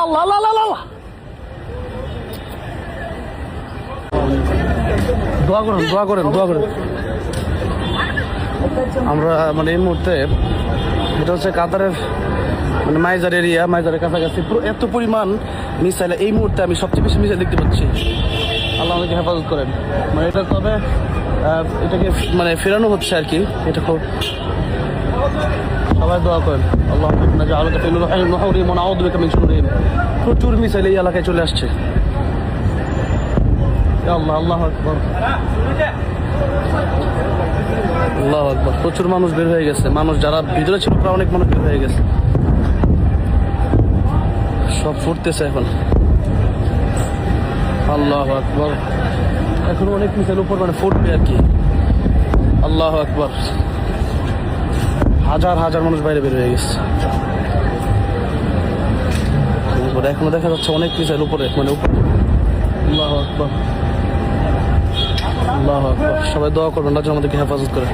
আল্লাহ আল্লাহ আল্লাহ আল্লাহ। দোয়া করেন দোয়া করেন দোয়া করেন। আমরা মানে এই মুহূর্তে এটা হচ্ছে কাতারের মানে মাইজার এরিয়া, মাইজারের কাছাকাছি এত পরিমাণ মিসাইল এই মুহূর্তে আমি সবচেয়ে বেশি মিসাইল দেখতে পাচ্ছি। আল্লাহ আমাদেরকে হেফাজত করেন। মানে এটা তবে এটাকে মানে ফেরানো হচ্ছে আর কি। এটা খুব সবাই দোয়া করেন। আল্লাহ প্রচুর মিসাইল এই এলাকায় চলে আসছে। আল্লাহ আল্লাহ আকবার আল্লাহ আকবার। প্রচুর মানুষ বের হয়ে গেছে, মানুষ যারা ভিতরে ছিল প্রায় অনেক মানুষ বের হয়ে গেছে, সব ফুটতেছে এখন। আল্লাহ আকবার। এখন অনেক মিসাইল উপর মানে ফুটবে আর কি। আল্লাহ আকবার। হাজার হাজার মানুষ বাইরে বের হয়ে গেছে। এখনো দেখা যাচ্ছে অনেক মিসাইল উপরে মানে উপরে। আল্লাহ আকবার আল্লাহ আকবার। সবাই দোয়া করবেন, রাজা আমাদেরকে হেফাজত করে।